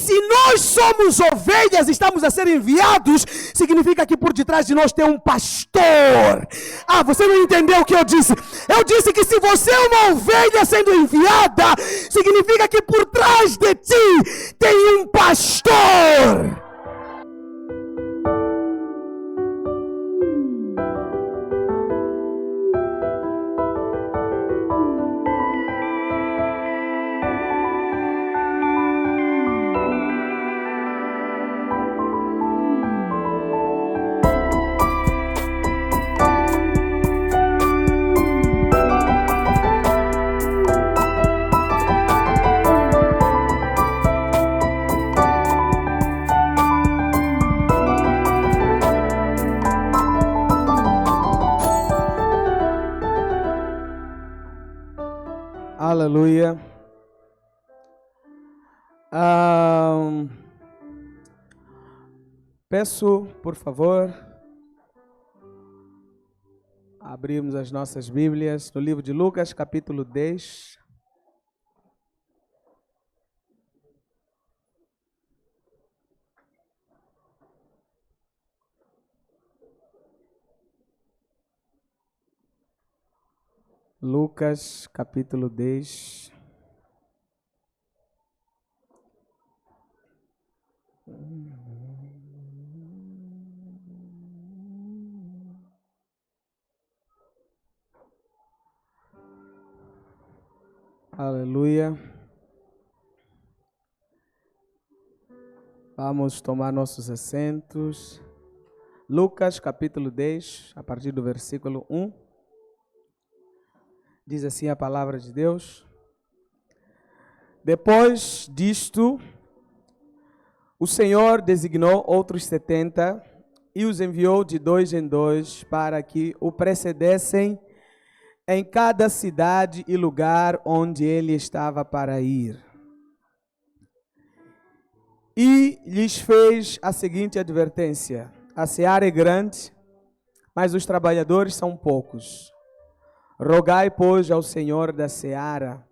Se nós somos ovelhas e estamos a ser enviados, significa que por detrás de nós tem um pastor. Ah, você não entendeu o que eu disse? Eu disse que se você é uma ovelha sendo enviada, significa que por trás de ti tem um pastor. Aleluia. Peço, por favor, abrirmos as nossas Bíblias no livro de Lucas, capítulo 10. Lucas, capítulo 10. Aleluia. Vamos tomar nossos assentos. Lucas, capítulo 10, a partir do versículo 1. Diz assim a palavra de Deus. Depois disto, o Senhor designou outros 70 e os enviou de 2 em 2 para que o precedessem em cada cidade e lugar onde ele estava para ir. E lhes fez a seguinte advertência: a seara é grande, mas os trabalhadores são poucos. Rogai, pois, ao Senhor da seara,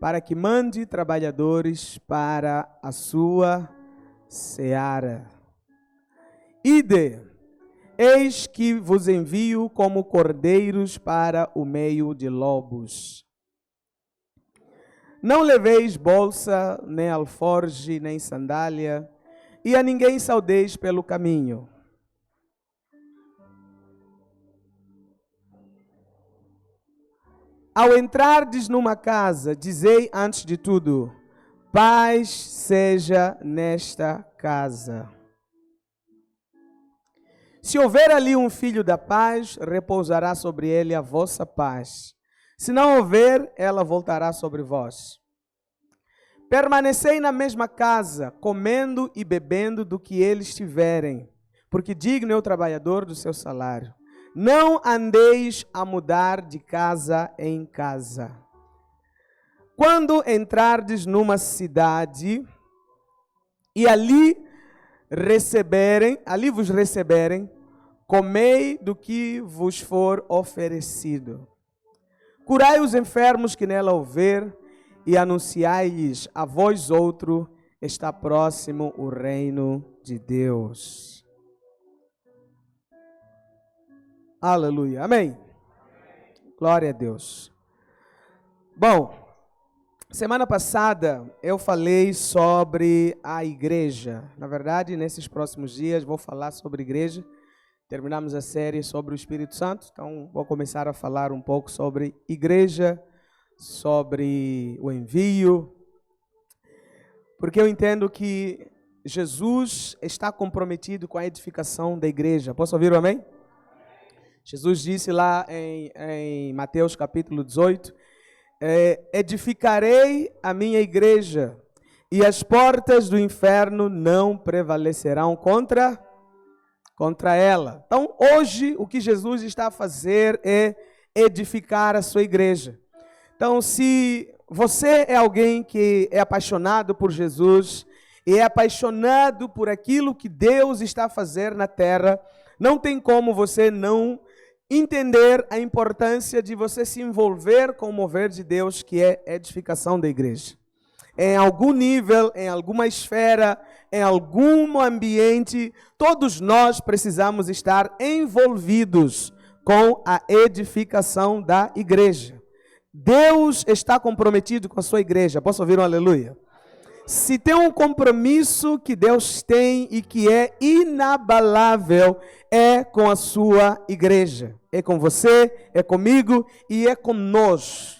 para que mande trabalhadores para a sua seara. Ide, eis que vos envio como cordeiros para o meio de lobos. Não leveis bolsa, nem alforge, nem sandália, e a ninguém saudeis pelo caminho. Ao entrardes numa casa, dizei antes de tudo: paz seja nesta casa. Se houver ali um filho da paz, repousará sobre ele a vossa paz. Se não houver, ela voltará sobre vós. Permanecei na mesma casa, comendo e bebendo do que eles tiverem, porque digno é o trabalhador do seu salário. Não andeis a mudar de casa em casa. Quando entrardes numa cidade e ali vos receberem, comei do que vos for oferecido. Curai os enfermos que nela houver e anunciai-lhes a vós outro, está próximo o reino de Deus. Aleluia. Amém. Glória a Deus. Bom, semana passada eu falei sobre a igreja. Na verdade, nesses próximos dias vou falar sobre igreja. Terminamos a série sobre o Espírito Santo, então vou começar a falar um pouco sobre igreja, sobre o envio, porque eu entendo que Jesus está comprometido com a edificação da igreja. Posso ouvir o amém? Jesus disse lá em Mateus capítulo 18, edificarei a minha igreja e as portas do inferno não prevalecerão contra ela. Então, hoje, o que Jesus está a fazer é edificar a sua igreja. Então, se você é alguém que é apaixonado por Jesus e é apaixonado por aquilo que Deus está a fazer na terra, não tem como você não entender a importância de você se envolver com o mover de Deus, que é a edificação da igreja. em algum nível, em alguma esfera, em algum ambiente, todos nós precisamos estar envolvidos com a edificação da igreja. Deus está comprometido com a sua igreja. Posso ouvir um aleluia? Se tem um compromisso que Deus tem e que é inabalável, é com a sua igreja. É com você, é comigo e é conosco.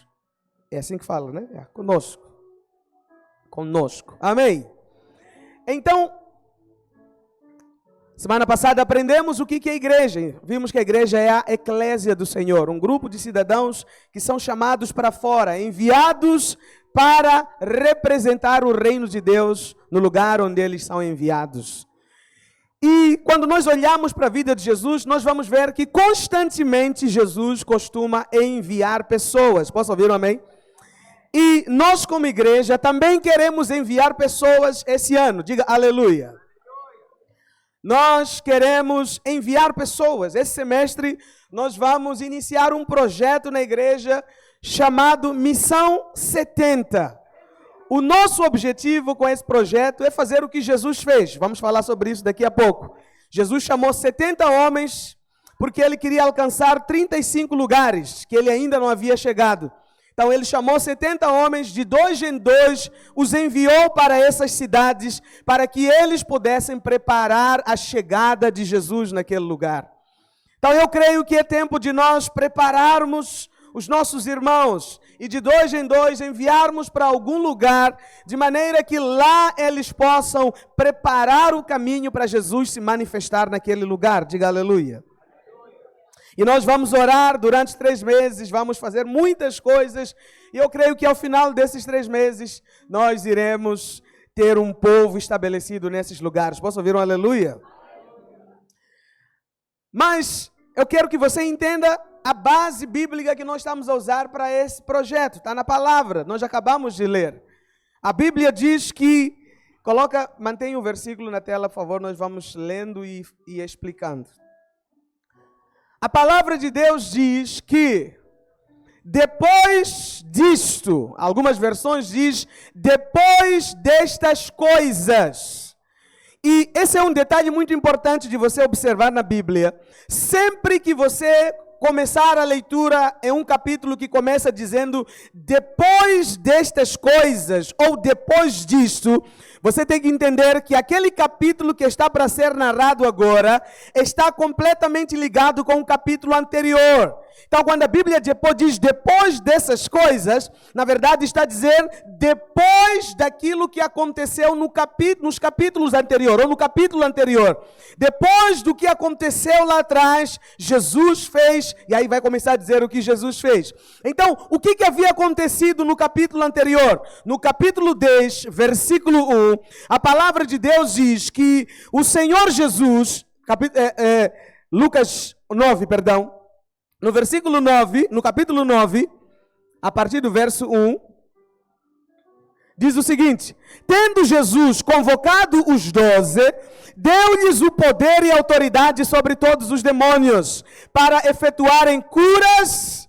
É assim que fala, né? É conosco. Conosco. Amém? Então, semana passada aprendemos o que é a igreja. Vimos que a igreja é a eclésia do Senhor, um grupo de cidadãos que são chamados para fora, enviados para representar o reino de Deus no lugar onde eles são enviados. E quando nós olhamos para a vida de Jesus, nós vamos ver que constantemente Jesus costuma enviar pessoas. Posso ouvir um amém? E nós como igreja também queremos enviar pessoas esse ano. Diga aleluia. Nós queremos enviar pessoas. Esse semestre nós vamos iniciar um projeto na igreja chamado Missão 70. O nosso objetivo com esse projeto é fazer o que Jesus fez. Vamos falar sobre isso daqui a pouco. Jesus chamou 70 homens porque ele queria alcançar 35 lugares que ele ainda não havia chegado. Então ele chamou 70 homens, de 2 em 2, os enviou para essas cidades, para que eles pudessem preparar a chegada de Jesus naquele lugar. Então eu creio que é tempo de nós prepararmos os nossos irmãos e de 2 em 2 enviarmos para algum lugar, de maneira que lá eles possam preparar o caminho para Jesus se manifestar naquele lugar. Diga aleluia. E nós vamos orar durante 3 meses, vamos fazer muitas coisas, e eu creio que ao final desses 3 meses, nós iremos ter um povo estabelecido nesses lugares. Posso ouvir um aleluia? Mas eu quero que você entenda a base bíblica que nós estamos a usar para esse projeto. Está na palavra, nós acabamos de ler. A Bíblia diz que, mantenha o versículo na tela, por favor, nós vamos lendo e explicando. A palavra de Deus diz que depois disto, algumas versões diz depois destas coisas. E esse é um detalhe muito importante de você observar na Bíblia. Sempre que você começar a leitura em um capítulo que começa dizendo depois destas coisas ou depois disto, você tem que entender que aquele capítulo que está para ser narrado agora está completamente ligado com o capítulo anterior. Então, quando a Bíblia diz depois dessas coisas, na verdade está dizendo depois daquilo que aconteceu nos capítulos anteriores, ou no capítulo anterior. Depois do que aconteceu lá atrás, Jesus fez, e aí vai começar a dizer o que Jesus fez. Então, o que havia acontecido no capítulo anterior? No capítulo 10, versículo 1, a palavra de Deus diz que o Senhor Jesus, Lucas 9, perdão, no versículo 9, no capítulo 9, a partir do verso 1, diz o seguinte: tendo Jesus convocado os 12, deu-lhes o poder e autoridade sobre todos os demônios, para efetuarem curas.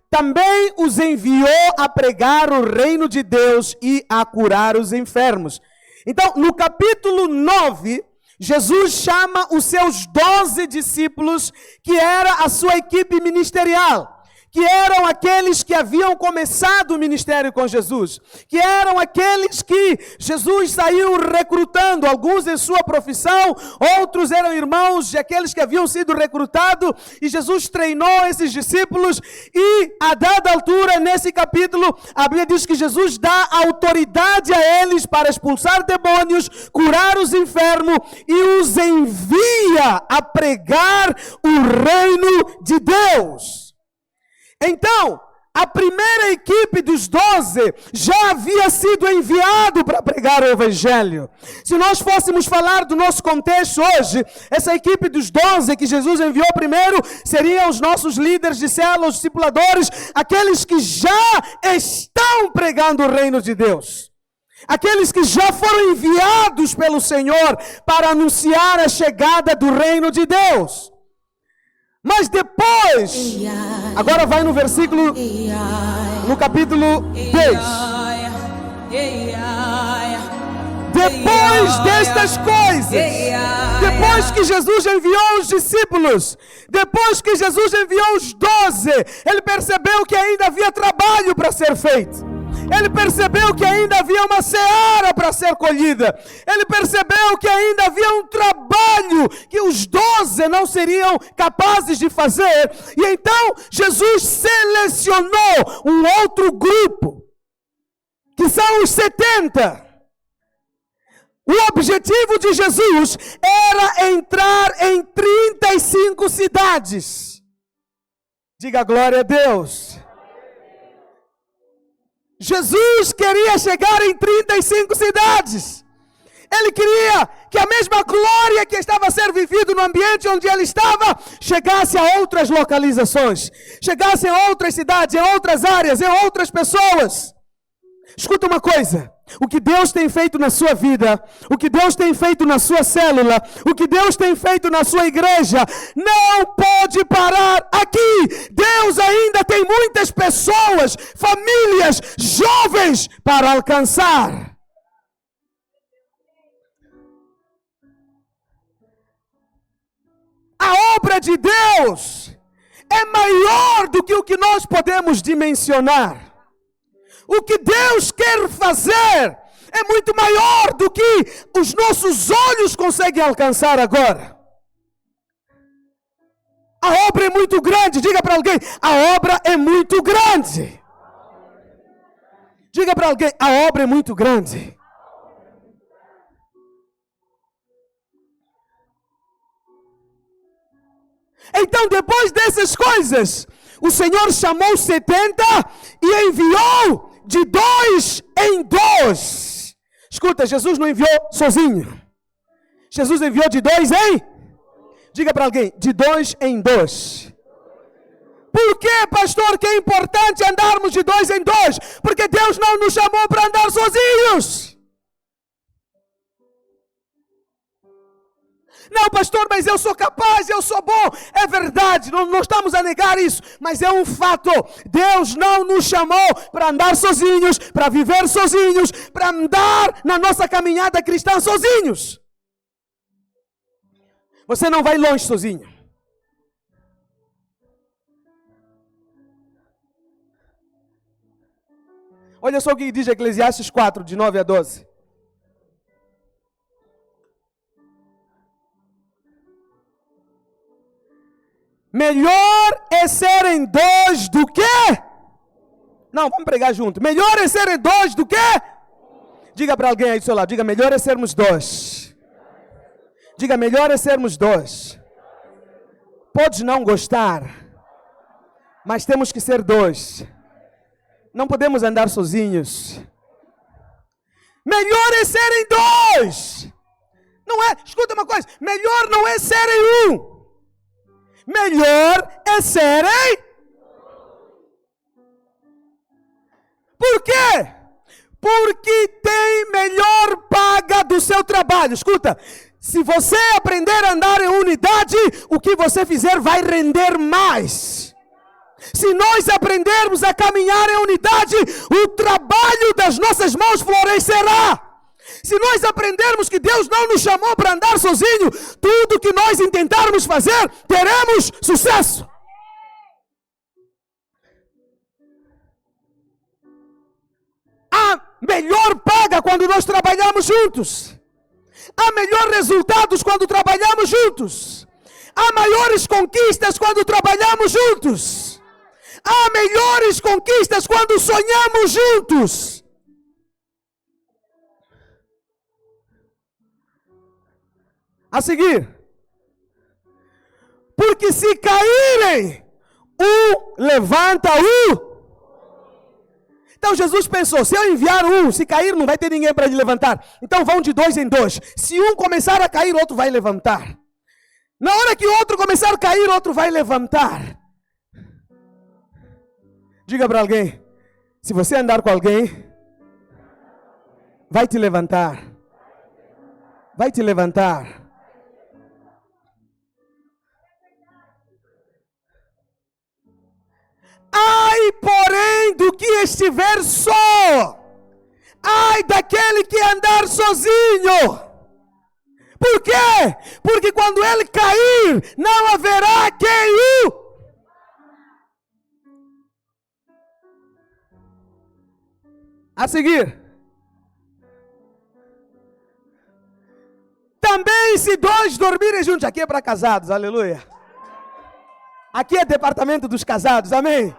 Também os enviou a pregar o reino de Deus e a curar os enfermos. Então, no capítulo 9, Jesus chama os seus 12 discípulos, que era a sua equipe ministerial, que eram aqueles que haviam começado o ministério com Jesus, que eram aqueles que Jesus saiu recrutando, alguns em sua profissão, outros eram irmãos de aqueles que haviam sido recrutados, e Jesus treinou esses discípulos, e a dada altura, nesse capítulo, a Bíblia diz que Jesus dá autoridade a eles para expulsar demônios, curar os enfermos, e os envia a pregar o reino de Deus. Então, a primeira equipe dos 12 já havia sido enviado para pregar o Evangelho. Se nós fôssemos falar do nosso contexto hoje, essa equipe dos 12 que Jesus enviou primeiro, seriam os nossos líderes de célula, os discipuladores, aqueles que já estão pregando o reino de Deus. Aqueles que já foram enviados pelo Senhor para anunciar a chegada do reino de Deus. Mas depois, agora vai no versículo, no capítulo 10. Depois destas coisas, depois que Jesus enviou os discípulos, depois que Jesus enviou os 12, ele percebeu que ainda havia trabalho para ser feito. Ele percebeu que ainda havia uma seara para ser colhida. Ele percebeu que ainda havia um trabalho que os 12 não seriam capazes de fazer. E então Jesus selecionou um outro grupo, que são os 70. O objetivo de Jesus era entrar em 35 cidades. Diga glória a Deus. Jesus queria chegar em 35 cidades. Ele queria que a mesma glória que estava a ser vivida no ambiente onde ele estava, chegasse a outras localizações, chegasse a outras cidades, em outras áreas, em outras pessoas. Escuta uma coisa, o que Deus tem feito na sua vida, o que Deus tem feito na sua célula, o que Deus tem feito na sua igreja, não pode parar aqui. Deus ainda tem muitas pessoas, famílias, jovens para alcançar. A obra de Deus é maior do que o que nós podemos dimensionar. O que Deus quer fazer é muito maior do que os nossos olhos conseguem alcançar agora. A obra é muito grande. Diga para alguém, a obra é muito grande. Diga para alguém, a obra é muito grande. Então, depois dessas coisas, o Senhor chamou 70 e enviou de 2 em 2. Escuta, Jesus não enviou sozinho. Jesus enviou de 2 em... Diga para alguém, de 2 em 2. Por que, pastor, que é importante andarmos de 2 em 2? Porque Deus não nos chamou para andar sozinhos. Não, pastor, mas eu sou capaz, eu sou bom. É verdade, não estamos a negar isso, mas é um fato. Deus não nos chamou para andar sozinhos, para viver sozinhos, para andar na nossa caminhada cristã sozinhos. Você não vai longe sozinho. Olha só o que diz Eclesiastes 4, de 9 a 12. Melhor é serem 2 do que... Não, vamos pregar junto. Melhor é serem 2 do que... Diga para alguém aí do seu lado. Diga, melhor é sermos 2. Diga, melhor é sermos 2. Podes não gostar, mas temos que ser 2. Não podemos andar sozinhos. Melhor é serem 2. Não é, escuta uma coisa. Melhor não é serem 1. Melhor é serem. Por quê? Porque tem melhor paga do seu trabalho. Escuta, se você aprender a andar em unidade, o que você fizer vai render mais. Se nós aprendermos a caminhar em unidade, o trabalho das nossas mãos florescerá. Se nós aprendermos que Deus não nos chamou para andar sozinho, tudo que nós intentarmos fazer, teremos sucesso. Há melhor paga quando nós trabalhamos juntos. Há melhores resultados quando trabalhamos juntos. Há maiores conquistas quando trabalhamos juntos. Há melhores conquistas quando sonhamos juntos. A seguir, porque se caírem, levanta o. Então Jesus pensou, se eu enviar se cair não vai ter ninguém para lhe levantar. Então vão de 2 em 2. Se começar a cair, outro vai levantar. Na hora que o outro começar a cair, outro vai levantar. Diga para alguém, se você andar com alguém, vai te levantar. Vai te levantar. Ai, porém, do que estiver só. ai daquele que andar sozinho. Por quê? Porque quando ele cair, não haverá quem o... A seguir. Também se dois dormirem juntos. Aqui é para casados, aleluia. Aqui é departamento dos casados, amém?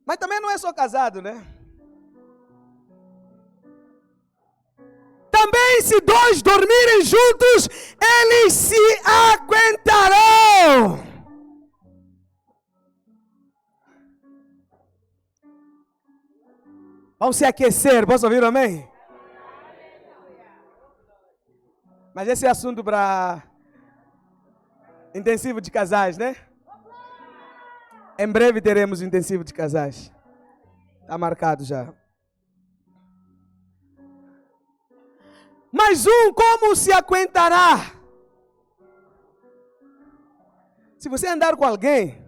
Mas também não é só casado, né? Também se dois dormirem juntos, eles se aguentarão. Vão se aquecer, posso ouvir amém? Mas esse é assunto para intensivo de casais, né? Em breve teremos intensivo de casais. Está marcado já. Mas como se aguentará? Se você andar com alguém,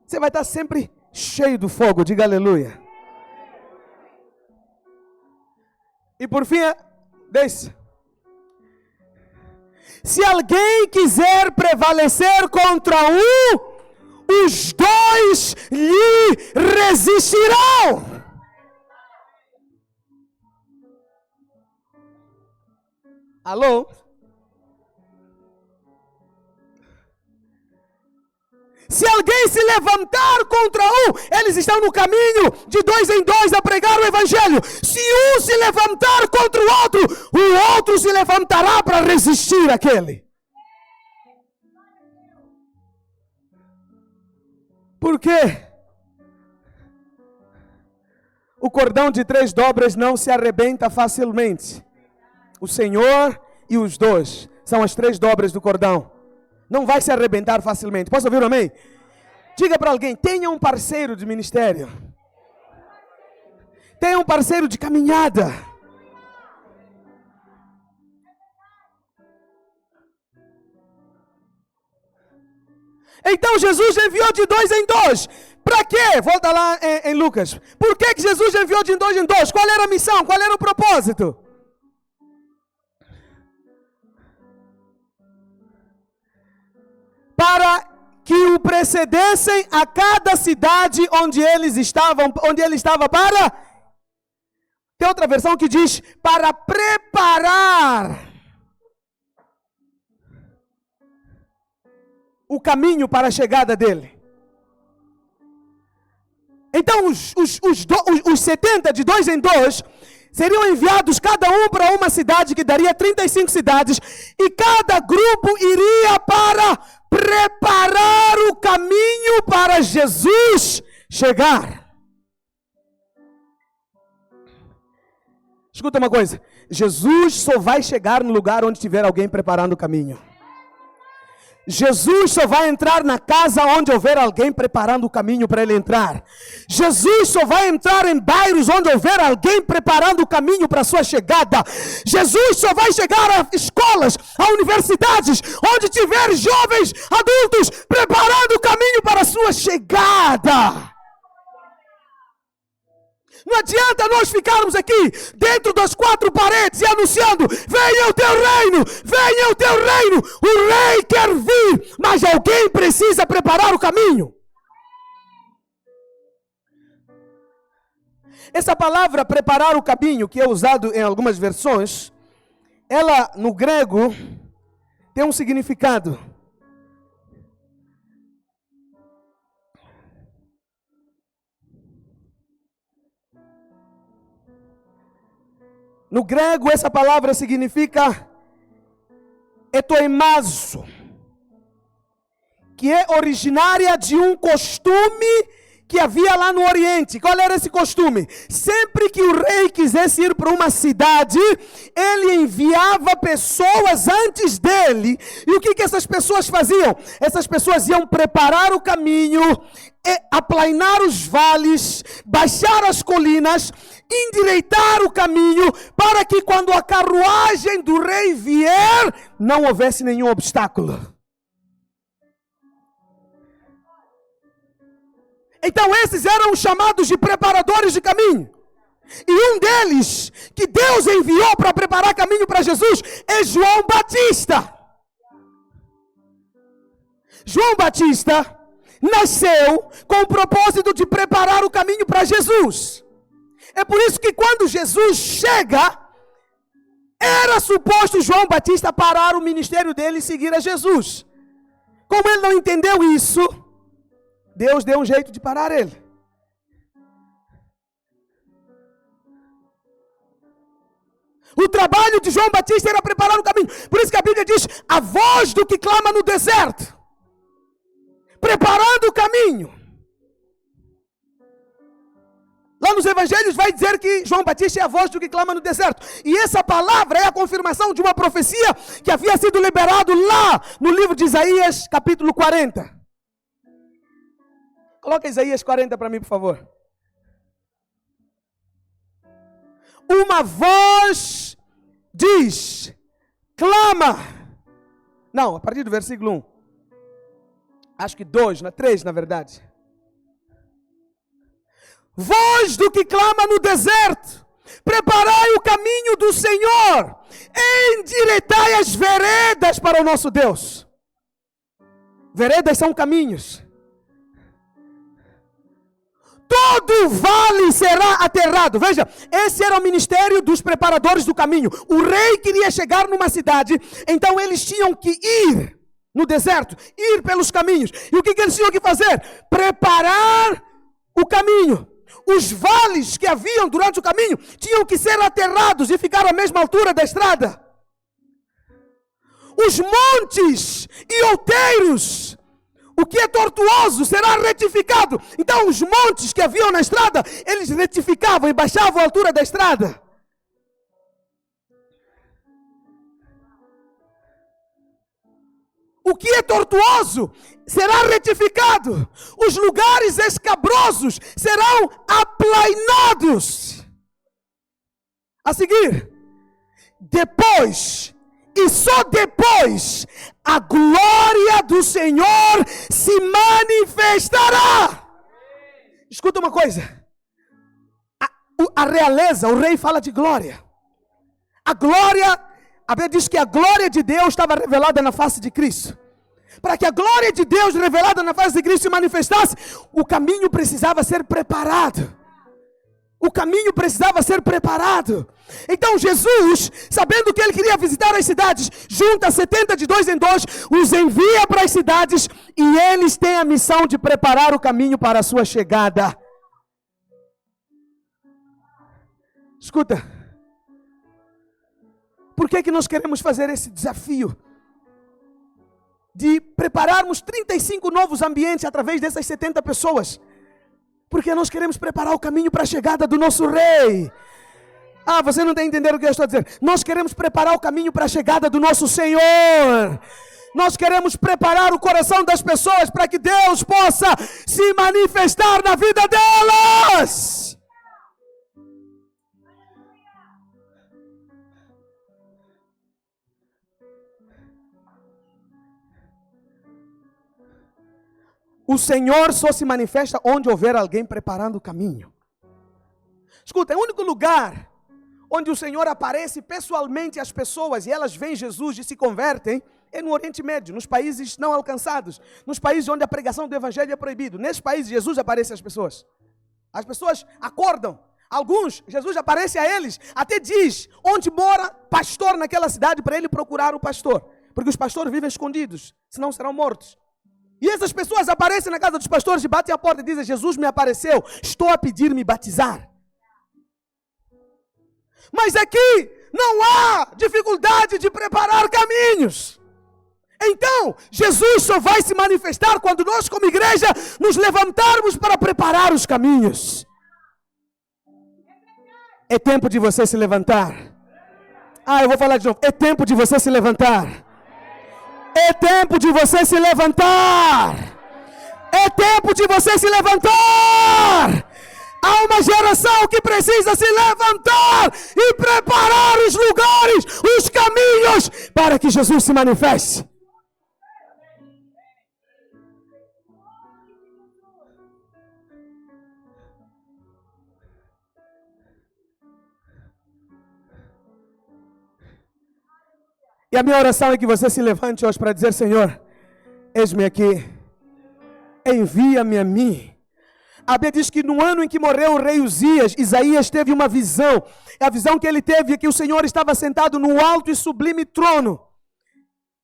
você vai estar sempre cheio do fogo, diga aleluia. E por fim, deixa. Se alguém quiser prevalecer contra os dois lhe resistirão. Alô? Se alguém se levantar contra eles estão no caminho de 2 em 2 a pregar o evangelho. Se um se levantar contra o outro se levantará para resistir àquele. Por quê? O cordão de 3 dobras não se arrebenta facilmente. O Senhor e os dois são as 3 dobras do cordão. Não vai se arrebentar facilmente. Posso ouvir um amém? Diga para alguém, tenha um parceiro de ministério. Tenha um parceiro de caminhada. Então Jesus enviou de 2 em 2. Para quê? Volta lá em Lucas. Por que Jesus enviou de 2 em 2? Qual era a missão? Qual era o propósito? Para que o precedessem a cada cidade onde eles estavam, onde ele estava para... Tem outra versão que diz, para preparar o caminho para a chegada dele. Então os 70 de 2 em 2 seriam enviados cada um para uma cidade que daria 35 cidades e cada grupo iria para preparar o caminho para Jesus chegar. Escuta uma coisa, Jesus só vai chegar no lugar onde tiver alguém preparando o caminho. Jesus só vai entrar na casa onde houver alguém preparando o caminho para ele entrar. Jesus só vai entrar em bairros onde houver alguém preparando o caminho para a sua chegada. Jesus só vai chegar a escolas, a universidades, onde tiver jovens, adultos preparando o caminho para a sua chegada. Não adianta nós ficarmos aqui dentro das 4 paredes e anunciando: venha o teu reino, venha o teu reino. O rei quer vir, mas alguém precisa preparar o caminho. Essa palavra preparar o caminho, que é usado em algumas versões, ela no grego tem um significado. No grego, essa palavra significa etoimazo, que é originária de um costume que havia lá no Oriente. Qual era esse costume? Sempre que o rei quisesse ir para uma cidade, ele enviava pessoas antes dele. E o que essas pessoas faziam? Essas pessoas iam preparar o caminho, aplainar os vales, baixar as colinas, endireitar o caminho, para que quando a carruagem do rei vier, não houvesse nenhum obstáculo. Então esses eram os chamados de preparadores de caminho. E um deles, que Deus enviou para preparar caminho para Jesus, é João Batista. João Batista nasceu com o propósito de preparar o caminho para Jesus. É por isso que quando Jesus chega, era suposto João Batista parar o ministério dele e seguir a Jesus. Como ele não entendeu isso, Deus deu um jeito de parar ele. O trabalho de João Batista era preparar o caminho. Por isso que a Bíblia diz, a voz do que clama no deserto. Preparando o caminho. Lá nos evangelhos vai dizer que João Batista é a voz do que clama no deserto. E essa palavra é a confirmação de uma profecia que havia sido liberado lá no livro de Isaías, capítulo 40. Coloca Isaías 40 para mim, por favor. Uma voz diz, clama. Não, a partir do versículo 1. Acho que 3 na verdade. Voz do que clama no deserto. Preparai o caminho do Senhor. Endireitai as veredas para o nosso Deus. Veredas são caminhos. Todo vale será aterrado. Veja, esse era o ministério dos preparadores do caminho. O rei queria chegar numa cidade, então eles tinham que ir no deserto, ir pelos caminhos. E o que eles tinham que fazer? Preparar o caminho. Os vales que haviam durante o caminho tinham que ser aterrados e ficar à mesma altura da estrada. Os montes e outeiros, o que é tortuoso será retificado. Então os montes que haviam na estrada, eles retificavam e baixavam a altura da estrada. O que é tortuoso será retificado. Os lugares escabrosos serão aplainados. A seguir, depois, e só depois, a glória do Senhor se manifestará. Escuta uma coisa. A realeza, o rei fala de glória. A glória, a Bíblia diz que a glória de Deus estava revelada na face de Cristo. Para que a glória de Deus revelada na face de Cristo se manifestasse, o caminho precisava ser preparado. O caminho precisava ser preparado. Então Jesus, sabendo que ele queria visitar as cidades, junta 70 de 2 em 2, os envia para as cidades e eles têm a missão de preparar o caminho para a sua chegada. Escuta. Por que nós queremos fazer esse desafio? De prepararmos 35 novos ambientes através dessas 70 pessoas. Porque nós queremos preparar o caminho para a chegada do nosso rei. Ah, você não está entendendo o que eu estou dizendo. Nós queremos preparar o caminho para a chegada do nosso Senhor. Nós queremos preparar o coração das pessoas para que Deus possa se manifestar na vida delas. O Senhor só se manifesta onde houver alguém preparando o caminho. Escuta, o único lugar onde o Senhor aparece pessoalmente às pessoas e elas veem Jesus e se convertem é no Oriente Médio, nos países não alcançados, nos países onde a pregação do Evangelho é proibido. Nesses países Jesus aparece às pessoas. As pessoas acordam. Alguns, Jesus aparece a eles, até diz onde mora pastor naquela cidade para ele procurar o pastor. Porque os pastores vivem escondidos, senão serão mortos. E essas pessoas aparecem na casa dos pastores e batem a porta e dizem: Jesus me apareceu, estou a pedir-me batizar. Mas aqui não há dificuldade de preparar caminhos. Então, Jesus só vai se manifestar quando nós, como igreja, nos levantarmos para preparar os caminhos. É tempo de você se levantar. Eu vou falar de novo. É tempo de você se levantar. É tempo de você se levantar. É tempo de você se levantar. Há uma geração que precisa se levantar e preparar os lugares, os caminhos, para que Jesus se manifeste. E a minha oração é que você se levante hoje para dizer: Senhor, eis-me aqui, envia-me a mim. A Bíblia diz que no ano em que morreu o rei Uzias, Isaías teve uma visão. A visão que ele teve é que o Senhor estava sentado no alto e sublime trono.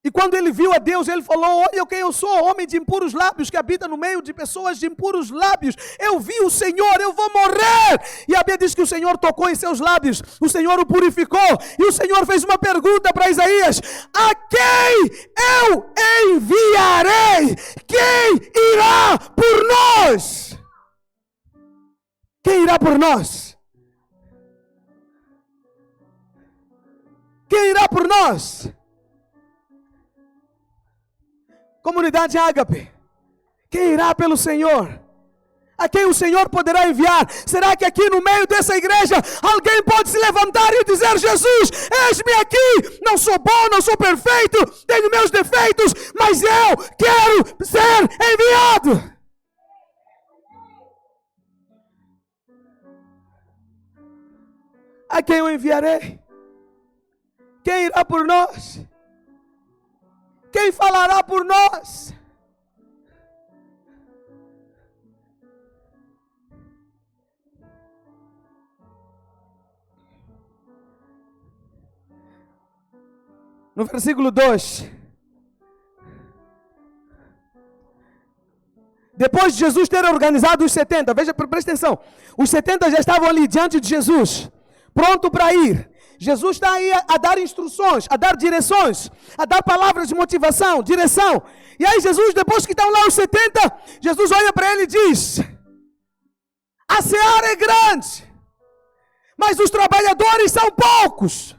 E quando ele viu a Deus, ele falou: olha quem eu sou, homem de impuros lábios, que habita no meio de pessoas de impuros lábios. Eu vi o Senhor, eu vou morrer. E a Bíblia diz que o Senhor tocou em seus lábios, o Senhor o purificou. E o Senhor fez uma pergunta para Isaías: a quem eu enviarei? Quem irá por nós? Quem irá por nós? Quem irá por nós? Comunidade Ágape, quem irá pelo Senhor? A quem o Senhor poderá enviar? Será que aqui no meio dessa igreja alguém pode se levantar e dizer: Jesus, eis-me aqui, não sou bom, não sou perfeito, tenho meus defeitos, mas eu quero ser enviado? A quem eu enviarei? Quem irá por nós? Quem falará por nós? No versículo 2. Depois de Jesus ter organizado os 70, veja, presta atenção. Os 70 já estavam ali diante de Jesus, pronto para ir. Jesus está aí a dar instruções, a dar direções, a dar palavras de motivação, direção. E aí Jesus, depois que estão lá os 70, Jesus olha para ele e diz: a seara é grande, mas os trabalhadores são poucos.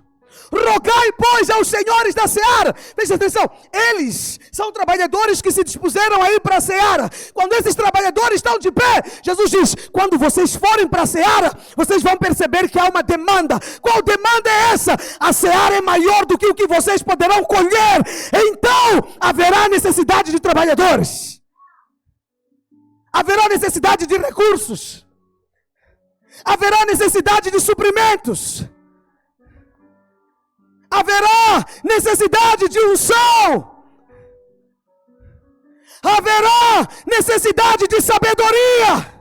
Rogai, pois, aos senhores da seara. Presta atenção, eles são trabalhadores que se dispuseram a ir para a seara. Quando esses trabalhadores estão de pé, Jesus diz: quando vocês forem para a seara, vocês vão perceber que há uma demanda. Qual demanda é essa? A seara é maior do que o que vocês poderão colher. Então haverá necessidade de trabalhadores, haverá necessidade de recursos, haverá necessidade de suprimentos, haverá necessidade de unção, haverá necessidade de sabedoria.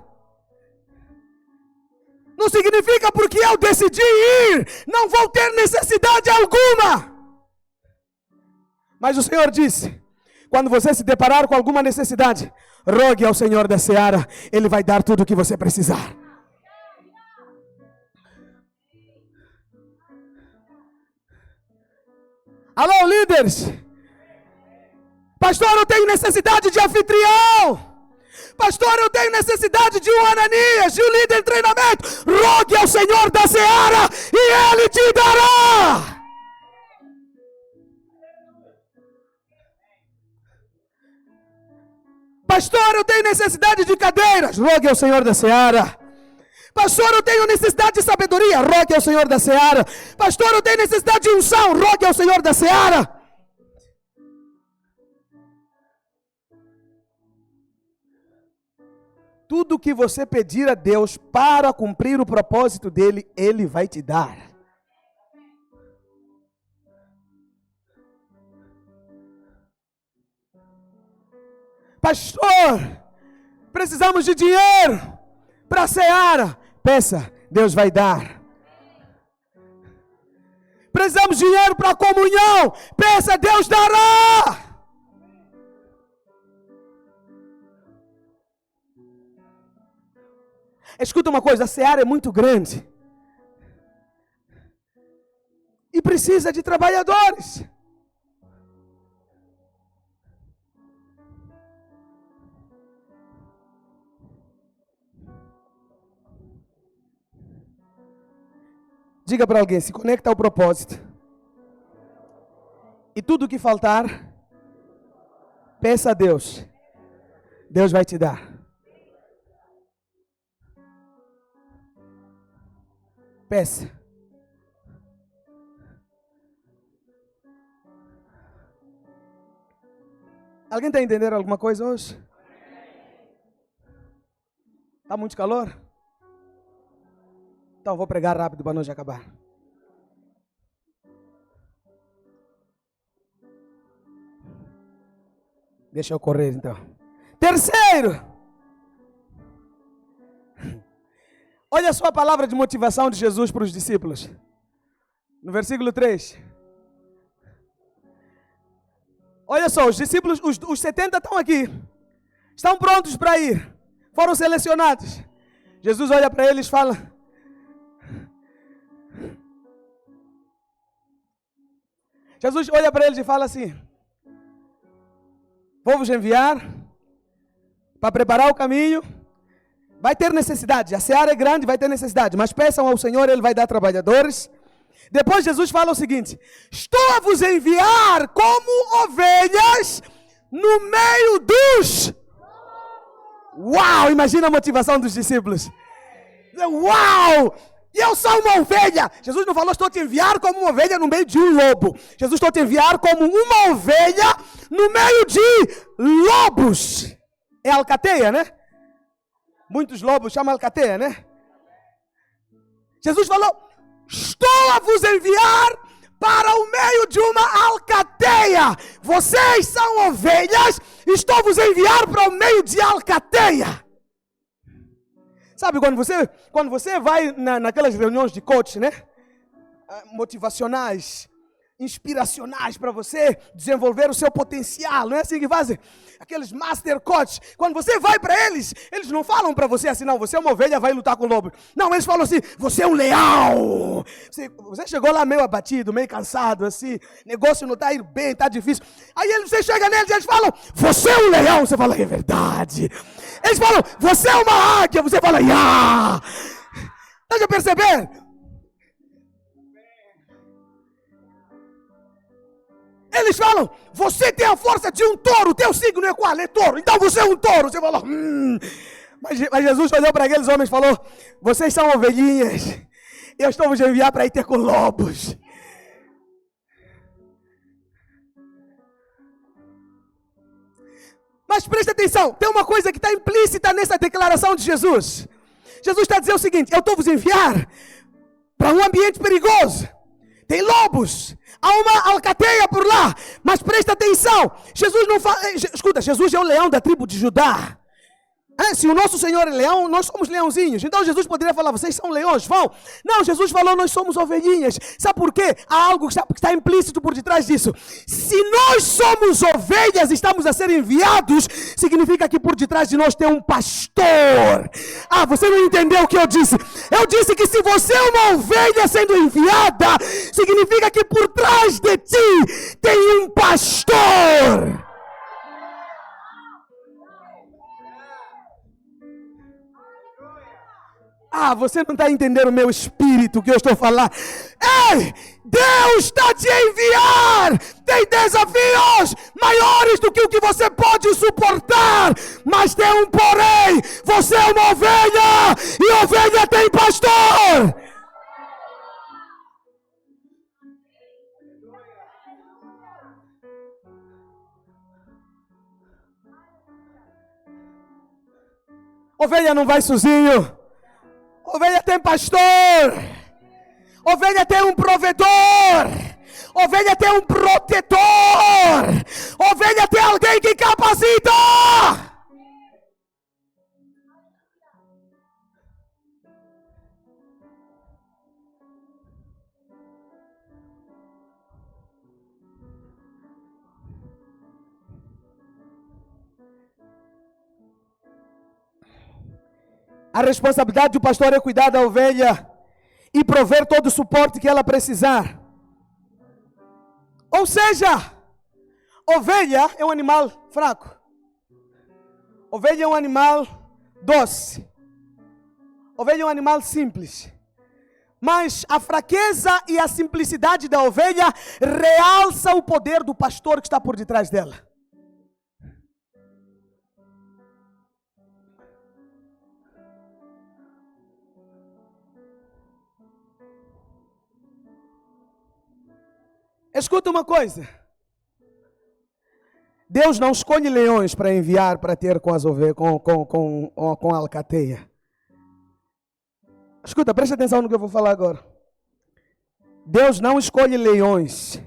Não significa porque eu decidi ir, não vou ter necessidade alguma. Mas o Senhor disse: quando você se deparar com alguma necessidade, rogue ao Senhor da seara, Ele vai dar tudo o que você precisar. Alô, líderes? Pastor, eu tenho necessidade de anfitrião. Pastor, eu tenho necessidade de um Ananias, de um líder em treinamento. Rogue ao Senhor da seara e Ele te dará. Pastor, eu tenho necessidade de cadeiras. Rogue ao Senhor da seara. Pastor, eu tenho necessidade de sabedoria. Rogue ao Senhor da seara. Pastor, eu tenho necessidade de unção. Rogue ao Senhor da seara. Tudo que você pedir a Deus para cumprir o propósito dele, Ele vai te dar. Pastor, precisamos de dinheiro para a seara. Peça, Deus vai dar. Precisamos de dinheiro para a comunhão. Peça, Deus dará. Escuta uma coisa, a seara é muito grande. E precisa de trabalhadores. Diga para alguém, se conecta ao propósito. E tudo que faltar, peça a Deus. Deus vai te dar. Peça. Alguém está entendendo alguma coisa hoje? Está muito calor? Então vou pregar rápido para nós acabar. Deixa eu correr então. Terceiro. Olha só a palavra de motivação de Jesus para os discípulos. No versículo 3. Olha só, os discípulos, os 70 estão aqui. Estão prontos para ir. Foram selecionados. Jesus olha para eles e fala: Jesus olha para eles e fala assim: vou vos enviar para preparar o caminho. Vai ter necessidade, a seara é grande, vai ter necessidade, mas peçam ao Senhor, Ele vai dar trabalhadores. Depois Jesus fala o seguinte: estou a vos enviar como ovelhas no meio dos... Uau, imagina a motivação dos discípulos. Uau, eu sou uma ovelha. Jesus não falou, estou a te enviar como uma ovelha no meio de um lobo. Jesus, estou a te enviar como uma ovelha no meio de lobos. É alcateia, né? Muitos lobos chamam alcateia, né? Jesus falou, estou a vos enviar para o meio de uma alcateia. Vocês são ovelhas, estou a vos enviar para o meio de alcateia. Sabe, quando você vai naquelas reuniões de coach, né? Motivacionais, inspiracionais para você desenvolver o seu potencial, não é assim que fazem? Aqueles master coach, quando você vai para eles não falam para você assim, não, você é uma ovelha, vai lutar com o lobo. Não, eles falam assim, você é um leão. Você chegou lá meio abatido, meio cansado, assim, negócio não está indo bem, está difícil. Aí você chega neles e eles falam, você é um leão. Você fala, é verdade. Eles falam, você é uma águia. Você fala, ya. Deixa eu perceber. Eles falam, você tem a força de um touro, teu signo é qual? É touro, então você é um touro. Você fala, Mas Jesus olhou para aqueles homens e falou, vocês são ovelhinhas, eu estou vos enviar para ir ter com lobos. Mas preste atenção, tem uma coisa que está implícita nessa declaração de Jesus. Jesus está dizendo o seguinte, eu estou vos enviar para um ambiente perigoso. Tem lobos, há uma alcateia por lá, mas presta atenção, Jesus não fala, escuta, Jesus é o leão da tribo de Judá. Se o nosso Senhor é leão, nós somos leãozinhos. Então Jesus poderia falar, vocês são leões, vão. Não, Jesus falou, nós somos ovelhinhas. Sabe por quê? Há algo que está implícito por detrás disso. Se nós somos ovelhas e estamos a ser enviados, significa que por detrás de nós tem um pastor. Você não entendeu o que eu disse? Eu disse que se você é uma ovelha sendo enviada, significa que por trás de ti tem um pastor. Você não está entendendo o meu espírito que eu estou falando. Ei, Deus está te enviar. Tem desafios maiores do que o que você pode suportar. Mas tem um porém. Você é uma ovelha. E ovelha tem pastor. Ovelha não vai sozinho. Ovelha tem pastor, ovelha tem um provedor, ovelha tem um protetor, ovelha tem alguém que capacita. A responsabilidade do pastor é cuidar da ovelha e prover todo o suporte que ela precisar. Ou seja, ovelha é um animal fraco. Ovelha é um animal doce. Ovelha é um animal simples. Mas a fraqueza e a simplicidade da ovelha realça o poder do pastor que está por detrás dela. Escuta uma coisa. Deus não escolhe leões para enviar para ter com as ovelhas, com a alcateia. Escuta, presta atenção no que eu vou falar agora. Deus não escolhe leões.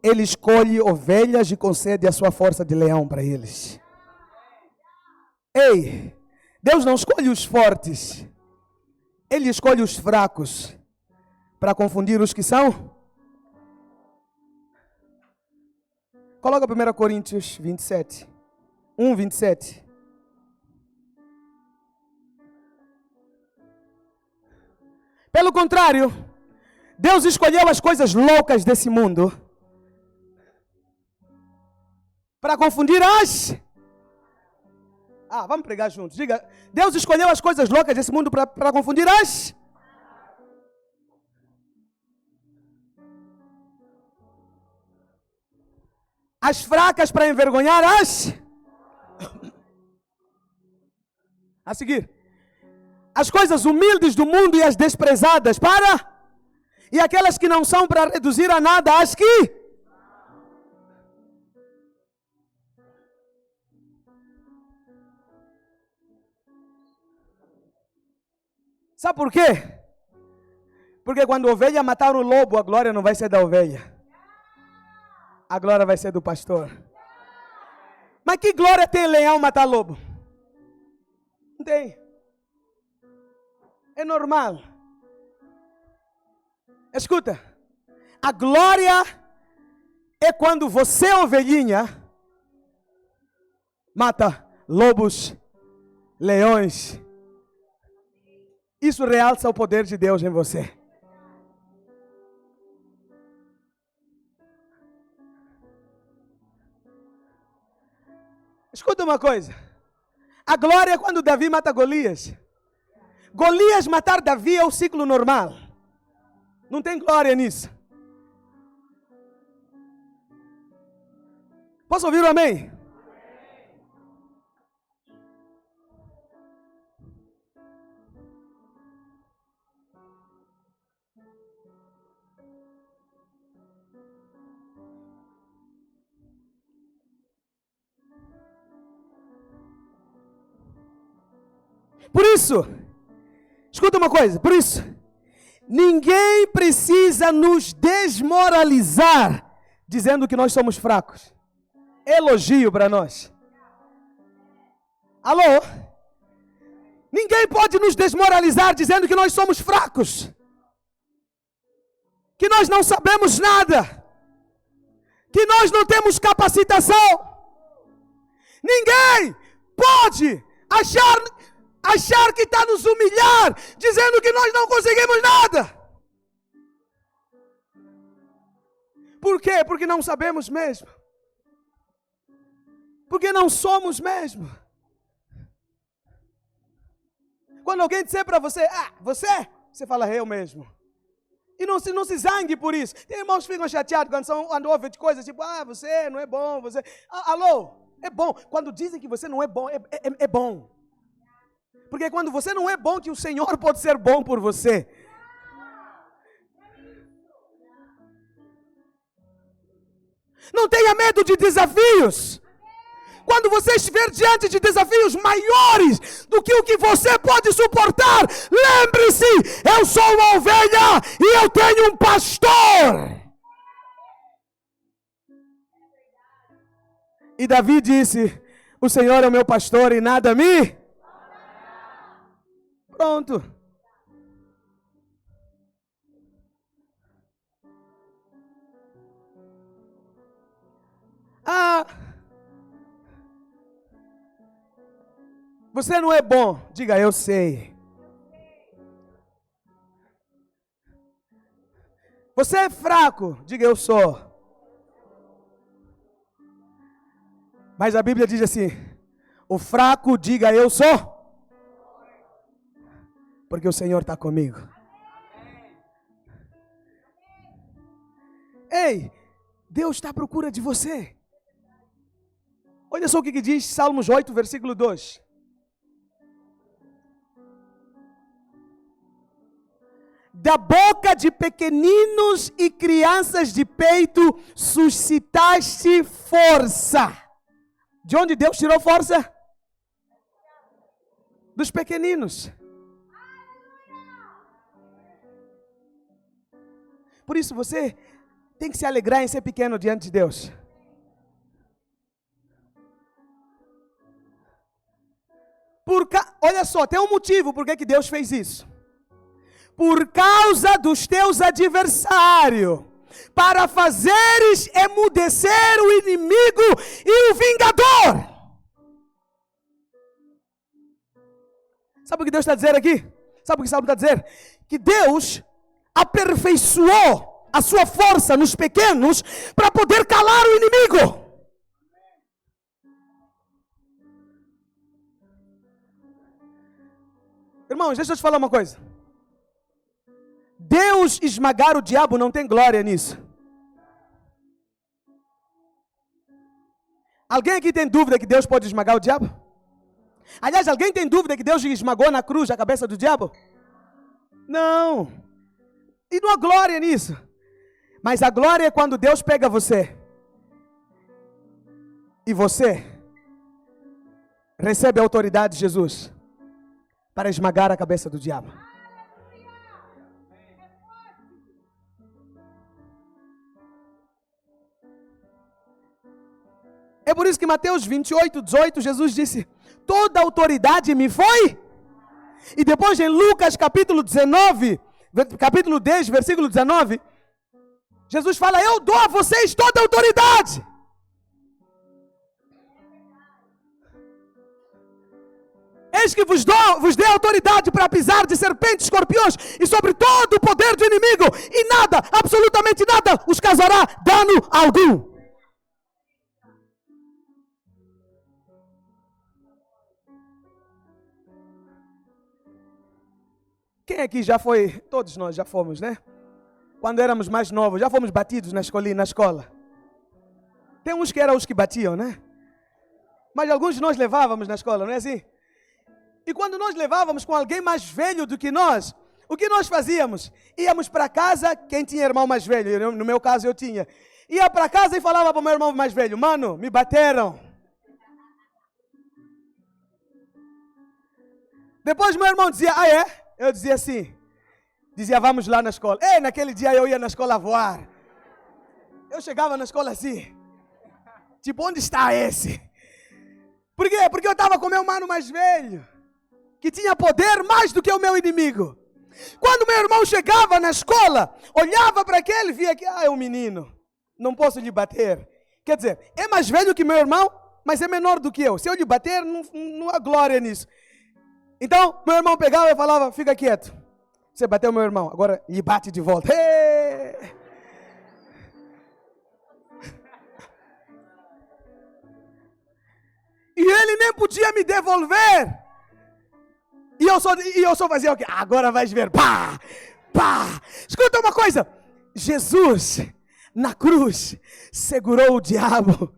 Ele escolhe ovelhas e concede a sua força de leão para eles. Ei, Deus não escolhe os fortes. Ele escolhe os fracos para confundir os que são. Coloca 1 Coríntios 27. 1:27. Pelo contrário, Deus escolheu as coisas loucas desse mundo para confundir as... vamos pregar juntos. Diga, Deus escolheu as coisas loucas desse mundo para confundir as... As fracas para envergonhar as... A seguir. As coisas humildes do mundo e as desprezadas para... E aquelas que não são para reduzir a nada as que... Sabe por quê? Porque quando a ovelha matar o lobo, a glória não vai ser da ovelha. A glória vai ser do pastor. Mas que glória tem leão matar lobo? Não tem. É normal. Escuta. A glória é quando você, ovelhinha, mata lobos, leões. Isso realça o poder de Deus em você. Escuta uma coisa. A glória é quando Davi mata Golias. Golias matar Davi é o ciclo normal. Não tem glória nisso. Posso ouvir um amém? Por isso, escuta uma coisa, por isso, ninguém precisa nos desmoralizar dizendo que nós somos fracos. Elogio para nós. Alô? Ninguém pode nos desmoralizar dizendo que nós somos fracos. Que nós não sabemos nada. Que nós não temos capacitação. Ninguém pode achar que está nos humilhar, dizendo que nós não conseguimos nada. Por quê? Porque não sabemos mesmo. Porque não somos mesmo. Quando alguém disser para você, você fala, eu mesmo. E não se zangue por isso. Tem irmãos que ficam chateados quando ouvem de coisas tipo, você não é bom, você... alô, é bom. Quando dizem que você não é bom, é bom. Porque quando você não é bom, que o Senhor pode ser bom por você. Não tenha medo de desafios. Quando você estiver diante de desafios maiores do que o que você pode suportar, lembre-se, eu sou uma ovelha e eu tenho um pastor. E Davi disse, o Senhor é o meu pastor e nada me... Pronto. Você não é bom. Diga, eu sei. Você é fraco. Diga, eu sou. Mas a Bíblia diz assim, o fraco diga, eu sou. Porque o Senhor está comigo. Ei, Deus está à procura de você. Olha só o que diz Salmos 8, versículo 2. Da boca de pequeninos e crianças de peito suscitaste força. De onde Deus tirou força? Dos pequeninos. Por isso você tem que se alegrar em ser pequeno diante de Deus. Olha só, tem um motivo por que Deus fez isso. Por causa dos teus adversários, para fazeres emudecer o inimigo e o vingador. Sabe o que Deus está dizendo aqui? Sabe o que Salmo está dizendo? Que Deus aperfeiçoou a sua força nos pequenos para poder calar o inimigo. Irmãos, deixa eu te falar uma coisa. Deus esmagar o diabo não tem glória nisso. Alguém aqui tem dúvida que Deus pode esmagar o diabo? Aliás, alguém tem dúvida que Deus esmagou na cruz a cabeça do diabo? Não. E não há glória nisso. Mas a glória é quando Deus pega você e você recebe a autoridade de Jesus para esmagar a cabeça do diabo. É por isso que Mateus 28, 18, Jesus disse: toda autoridade me foi. E depois em Lucas capítulo 10, versículo 19, Jesus fala: eu dou a vocês toda a autoridade. Eis que vos dei autoridade para pisar de serpentes, escorpiões e sobre todo o poder do inimigo, e nada, absolutamente nada, os causará dano algum. Quem aqui já foi? Todos nós já fomos, né? Quando éramos mais novos, já fomos batidos na escola. Tem uns que eram os que batiam, né? Mas alguns de nós levávamos na escola, não é assim? E quando nós levávamos com alguém mais velho do que nós, o que nós fazíamos? Íamos para casa, quem tinha irmão mais velho, no meu caso eu tinha. Ia para casa e falava para o meu irmão mais velho: mano, me bateram. Depois meu irmão dizia: ah é? Eu dizia assim, vamos lá na escola. Ei, naquele dia eu ia na escola voar. Eu chegava na escola assim, tipo, onde está esse? Por quê? Porque eu estava com meu mano mais velho, que tinha poder mais do que o meu inimigo. Quando meu irmão chegava na escola, olhava para aquele, via que, é um menino, não posso lhe bater. Quer dizer, é mais velho que meu irmão, mas é menor do que eu. Se eu lhe bater, não há glória nisso. Então, meu irmão pegava e falava: fica quieto. Você bateu meu irmão, agora lhe bate de volta. Hey! E ele nem podia me devolver. E eu só fazia o quê? Agora vais ver. Pá! Pá! Escuta uma coisa. Jesus, na cruz, segurou o diabo.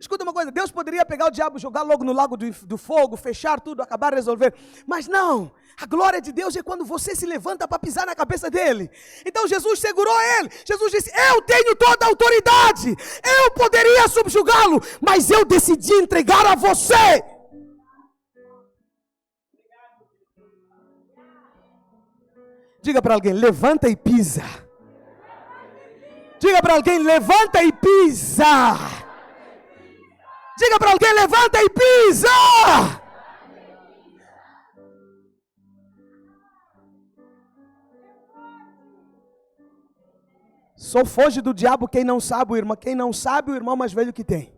Escuta uma coisa, Deus poderia pegar o diabo, jogar logo no lago do fogo, fechar tudo, acabar, resolver. Mas não, a glória de Deus é quando você se levanta para pisar na cabeça dele. Então Jesus segurou ele. Jesus disse: eu tenho toda a autoridade. Eu poderia subjugá-lo, mas eu decidi entregar a você. Diga para alguém: levanta e pisa. Diga para alguém: levanta e pisa. Diga para alguém: levanta e pisa. Só foge do diabo quem não sabe o irmão. Quem não sabe o irmão mais velho que tem.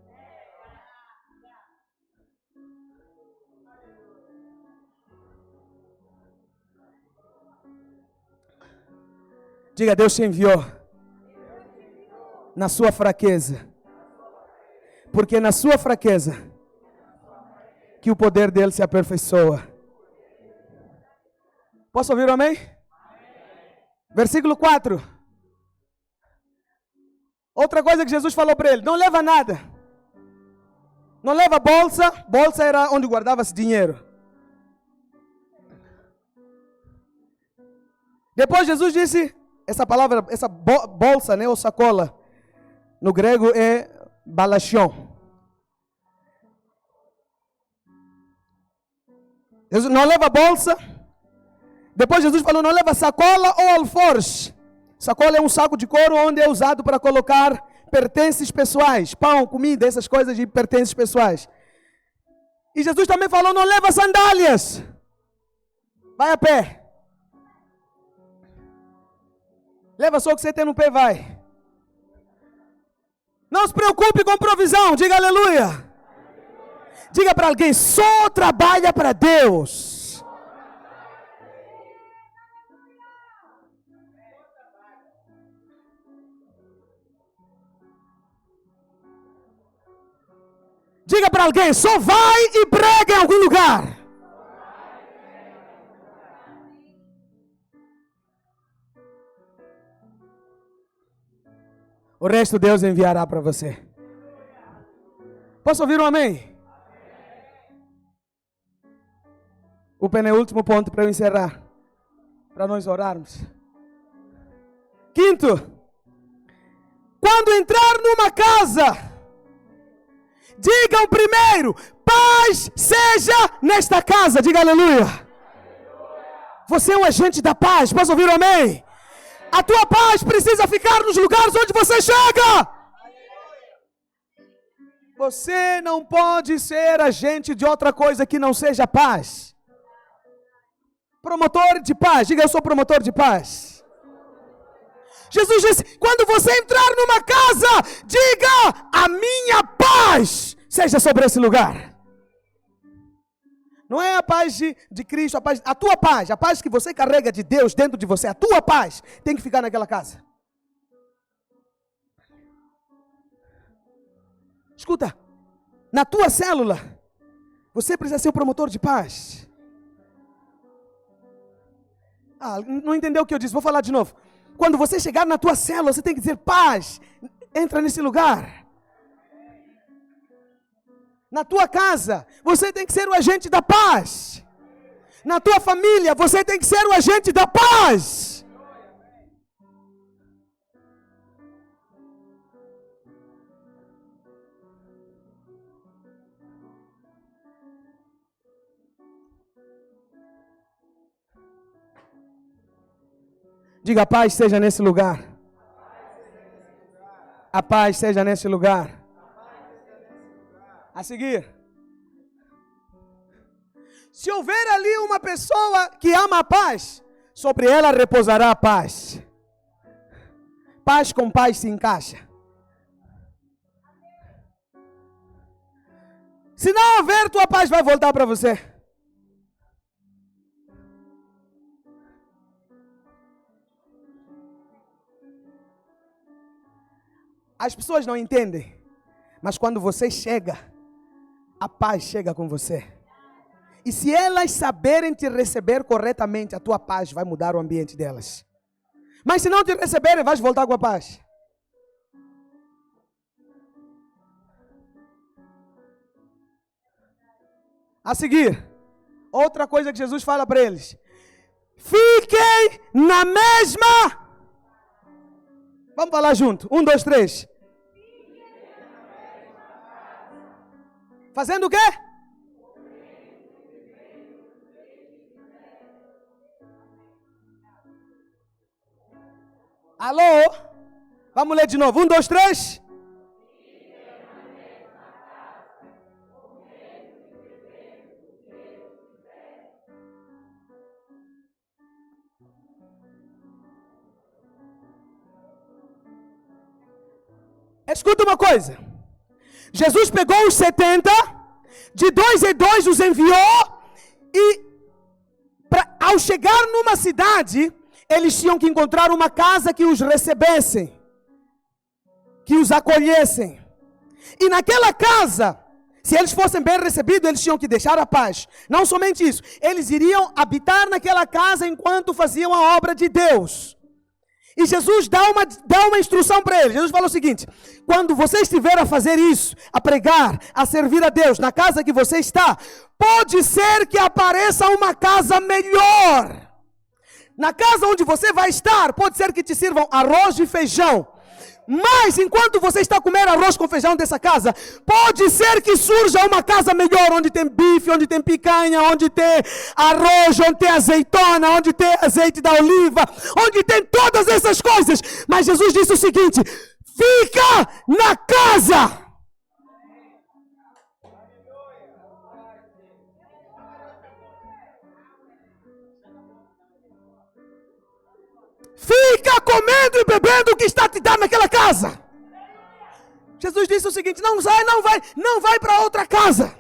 Diga: Deus te enviou na sua fraqueza. Porque na sua fraqueza que o poder dele se aperfeiçoa. Posso ouvir um amém? Versículo 4. Outra coisa que Jesus falou para ele: não leva nada. Não leva bolsa. Bolsa era onde guardava-se dinheiro. Depois Jesus disse, essa palavra, essa bolsa, né, ou sacola, no grego é balachion. Jesus não leva bolsa. Depois Jesus falou, não leva sacola ou alforje. Sacola é um saco de couro onde é usado para colocar pertences pessoais, pão, comida, essas coisas de pertences pessoais. E Jesus também falou, não leva sandálias. Vai a pé. Leva só o que você tem no pé, vai. Não se preocupe com provisão, diga aleluia. Diga para alguém, só trabalha para Deus. Diga para alguém, só vai e prega em algum lugar. O resto Deus enviará para você. Posso ouvir um amém? O penúltimo ponto para eu encerrar, para nós orarmos. Quinto, quando entrar numa casa, digam primeiro, paz seja nesta casa. Diga aleluia. Você é um agente da paz. Posso ouvir um amém? A tua paz precisa ficar nos lugares onde você chega. Você não pode ser agente de outra coisa que não seja paz. Promotor de paz. Diga, eu sou promotor de paz. Jesus disse, quando você entrar numa casa, diga, a minha paz seja sobre esse lugar. Não é a paz de Cristo, a tua paz, a paz que você carrega de Deus dentro de você, a tua paz tem que ficar naquela casa. Escuta, na tua célula, você precisa ser o promotor de paz. Não entendeu o que eu disse? Vou falar de novo. Quando você chegar na tua célula, você tem que dizer paz. Entra nesse lugar. Na tua casa, você tem que ser o agente da paz. Na tua família, você tem que ser o agente da paz. Diga, a paz seja nesse lugar. A paz seja nesse lugar. A seguir, se houver ali uma pessoa que ama a paz, sobre ela repousará a paz. Paz com paz se encaixa. Se não houver, tua paz vai voltar para você. As pessoas não entendem, mas quando você chega, a paz chega com você. E se elas saberem te receber corretamente, a tua paz vai mudar o ambiente delas. Mas se não te receberem, vais voltar com a paz. A seguir, outra coisa que Jesus fala para eles: fiquem na mesma. Vamos falar junto. 1, 2, 3. Fazendo o quê? Alô? Vamos ler de novo. 1, 2, 3. Escuta uma coisa. Jesus pegou os 70, de 2 em 2 os enviou, e ao chegar numa cidade, eles tinham que encontrar uma casa que os recebessem, que os acolhessem. E naquela casa, se eles fossem bem recebidos, eles tinham que deixar a paz. Não somente isso, eles iriam habitar naquela casa enquanto faziam a obra de Deus. E Jesus dá uma instrução para eles. Jesus falou o seguinte: quando você estiver a fazer isso, a pregar, a servir a Deus na casa que você está, pode ser que apareça uma casa melhor. Na casa onde você vai estar, pode ser que te sirvam arroz e feijão. Mas enquanto você está a comer arroz com feijão dessa casa, pode ser que surja uma casa melhor, onde tem bife, onde tem picanha, onde tem arroz, onde tem azeitona, onde tem azeite da oliva, onde tem todas essas coisas. Mas Jesus disse o seguinte: fica na casa. Fica comendo e bebendo o que está te dando naquela casa. Jesus disse o seguinte: não vai para outra casa.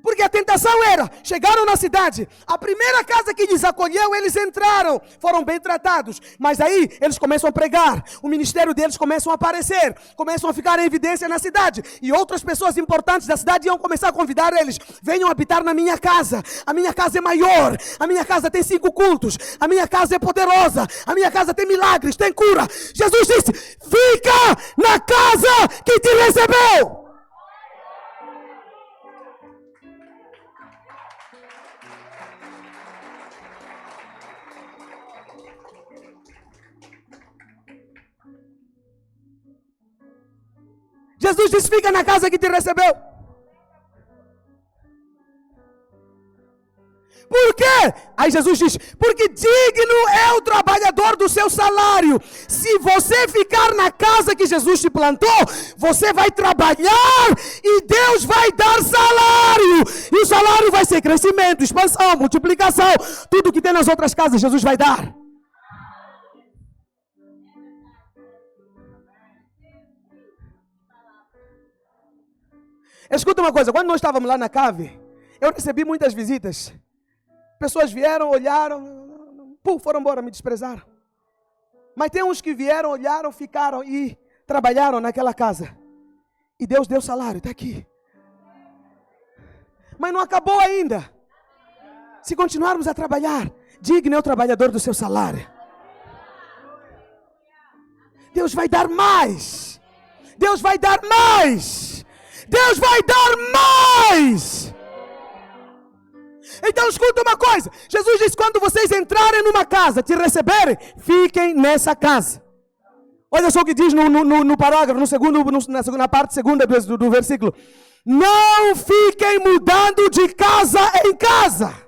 Porque a tentação era, chegaram na cidade, a primeira casa que lhes acolheu, eles entraram, foram bem tratados. Mas aí, eles começam a pregar, o ministério deles começa a aparecer, começam a ficar em evidência na cidade. E outras pessoas importantes da cidade iam começar a convidar eles: venham habitar na minha casa, a minha casa é maior, a minha casa tem 5 cultos, a minha casa é poderosa, a minha casa tem milagres, tem cura. Jesus disse: fica na casa que te recebeu. Jesus disse: fica na casa que te recebeu. Por quê? Aí Jesus diz: porque digno é o trabalhador do seu salário. Se você ficar na casa que Jesus te plantou, você vai trabalhar e Deus vai dar salário. E o salário vai ser crescimento, expansão, multiplicação. Tudo que tem nas outras casas, Jesus vai dar. Escuta uma coisa, quando nós estávamos lá na cave, eu recebi muitas visitas. Pessoas vieram, olharam, foram embora, me desprezaram. Mas tem uns que vieram, olharam, ficaram e trabalharam naquela casa. E Deus deu salário, está aqui. Mas não acabou ainda. Se continuarmos a trabalhar, digno é o trabalhador do seu salário. Deus vai dar mais. Deus vai dar mais. Deus vai dar mais. Então escuta uma coisa. Jesus disse: quando vocês entrarem numa casa, te receberem, fiquem nessa casa. Olha só o que diz no parágrafo, na segunda parte segunda do versículo: não fiquem mudando de casa em casa.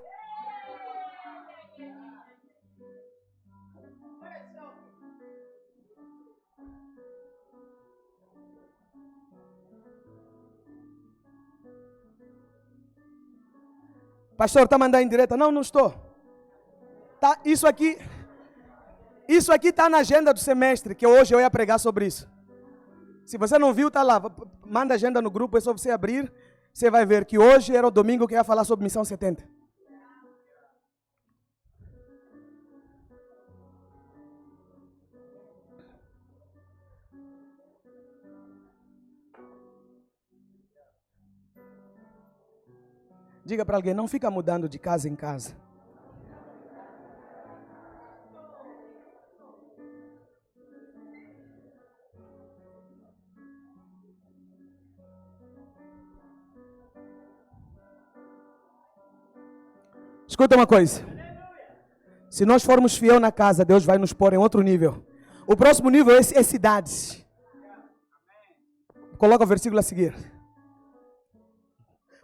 Pastor, está mandando em direta? Não estou. Tá, isso aqui está na agenda do semestre, que hoje eu ia pregar sobre isso. Se você não viu, está lá. Manda a agenda no grupo, é só você abrir. Você vai ver que hoje era o domingo que eu ia falar sobre Missão 70. Diga para alguém: não fica mudando de casa em casa. Escuta uma coisa. Se nós formos fiel na casa, Deus vai nos pôr em outro nível. O próximo nível é cidades. Coloca o versículo a seguir.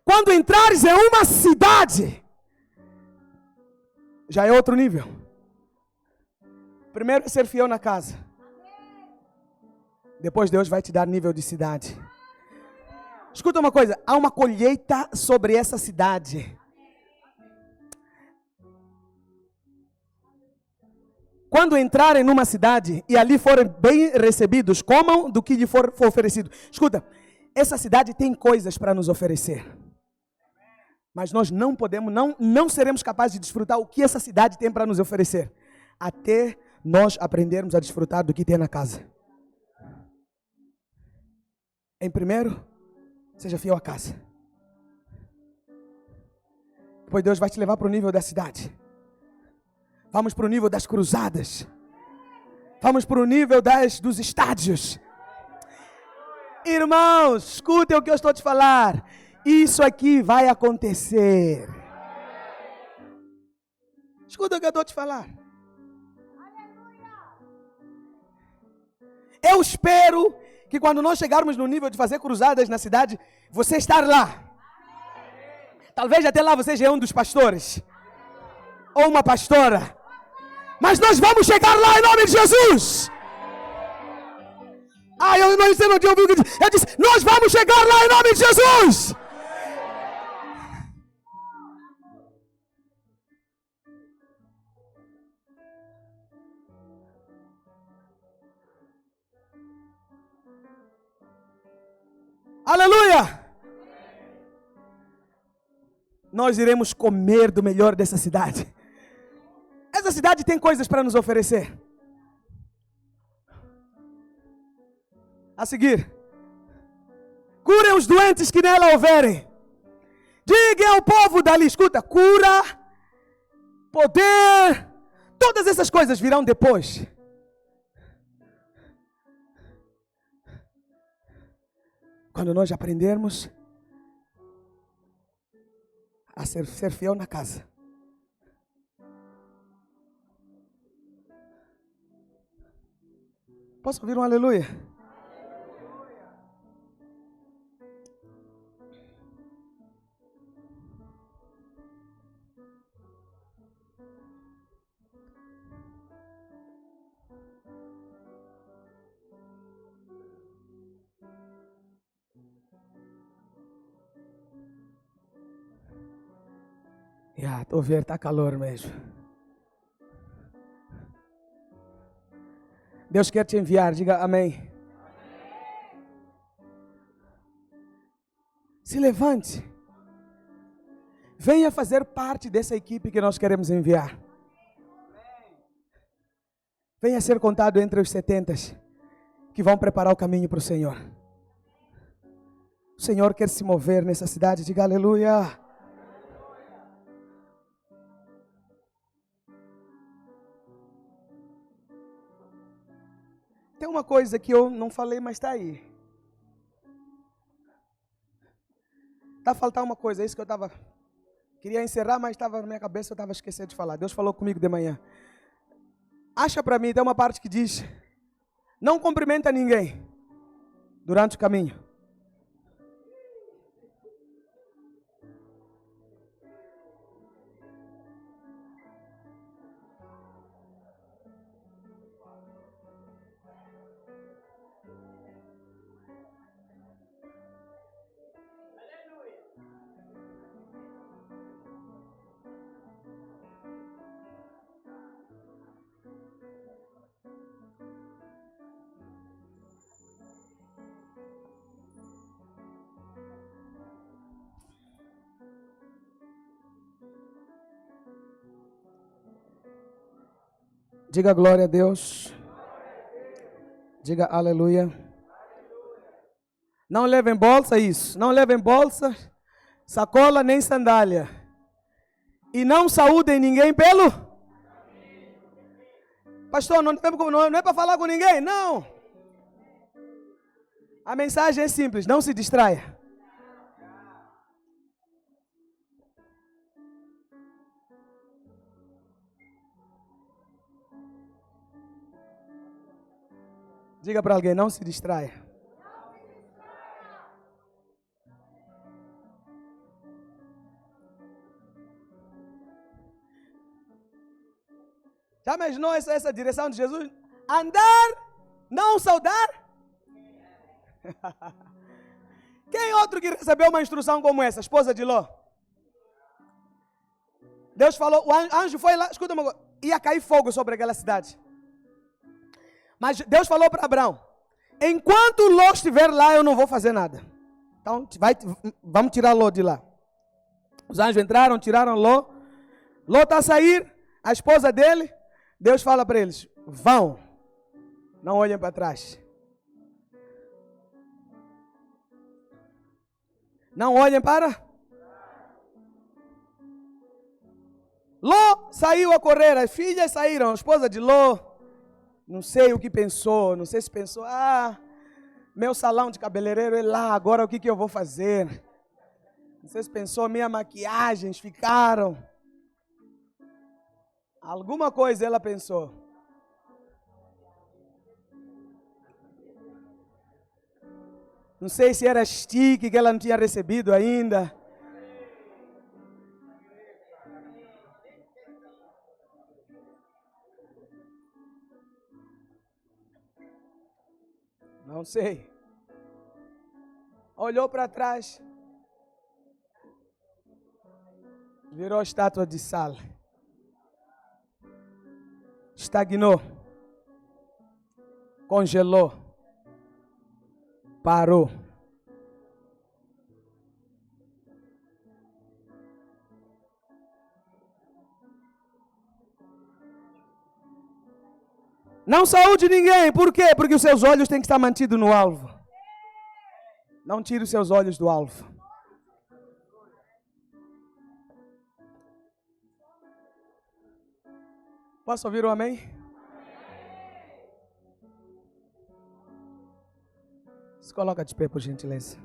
Quando entrares em uma cidade, já é outro nível. Primeiro é ser fiel na casa. Depois Deus vai te dar nível de cidade. Escuta uma coisa, há uma colheita sobre essa cidade. Quando entrarem numa cidade e ali forem bem recebidos, comam do que lhe for oferecido. Escuta, essa cidade tem coisas para nos oferecer. Mas nós não podemos, não seremos capazes de desfrutar o que essa cidade tem para nos oferecer, até nós aprendermos a desfrutar do que tem na casa. Em primeiro, seja fiel à casa. Depois Deus vai te levar para o nível da cidade. Vamos para o nível das cruzadas. Vamos para o nível dos estádios. Irmãos, escutem o que eu estou te falar. Isso aqui vai acontecer. Escuta o que eu estou te falar. Eu espero que quando nós chegarmos no nível de fazer cruzadas na cidade, você estar lá. Talvez até lá você já é um dos pastores. Ou uma pastora. Mas nós vamos chegar lá em nome de Jesus. Você não tinha ouvido o que eu disse. Eu disse, nós vamos chegar lá em nome de Jesus. Aleluia! Nós iremos comer do melhor dessa cidade. Essa cidade tem coisas para nos oferecer. A seguir, curem os doentes que nela houverem. Diga ao povo dali, escuta, cura, poder, todas essas coisas virão depois. Quando nós aprendermos a ser fiel na casa. Posso ouvir um aleluia? Estou vendo, está calor mesmo. Deus quer te enviar, diga amém. Se levante. Venha fazer parte dessa equipe que nós queremos enviar. Venha ser contado entre os 70 que vão preparar o caminho para o Senhor. O Senhor quer se mover nessa cidade, diga aleluia. Tem uma coisa que eu não falei, mas está aí. Está faltando uma coisa, é isso que eu queria encerrar, mas estava na minha cabeça, eu estava esquecendo de falar. Deus falou comigo de manhã. Acha para mim, tem uma parte que diz, não cumprimenta ninguém durante o caminho. Diga glória a Deus. Diga aleluia. Não levem bolsa, isso. Não levem bolsa, sacola nem sandália. E não saúdem ninguém pelo... Pastor, não é para falar com ninguém? Não. A mensagem é simples, não se distraia. Diga para alguém, não se distraia. Já imaginou essa direção de Jesus? Andar, não saudar? Quem outro que recebeu uma instrução como essa? Esposa de Ló. Deus falou, o anjo foi lá, escuta uma coisa, ia cair fogo sobre aquela cidade. Mas Deus falou para Abraão, enquanto Ló estiver lá, eu não vou fazer nada. Então, vamos tirar Ló de lá. Os anjos entraram, tiraram Ló. Ló está a sair, a esposa dele, Deus fala para eles, vão, não olhem para trás. Não olhem para... Ló saiu a correr, as filhas saíram, a esposa de Ló, Não sei o que pensou, não sei se pensou, meu salão de cabeleireiro é lá, agora o que eu vou fazer? Não sei se pensou, minhas maquiagens ficaram. Alguma coisa ela pensou. Não sei se era stick que ela não tinha recebido ainda. Não sei. Olhou para trás. Virou estátua de sal. Estagnou. Congelou. Parou. Não saúde ninguém. Por quê? Porque os seus olhos têm que estar mantidos no alvo. Não tire os seus olhos do alvo. Posso ouvir um amém? Se coloca de pé, por gentileza.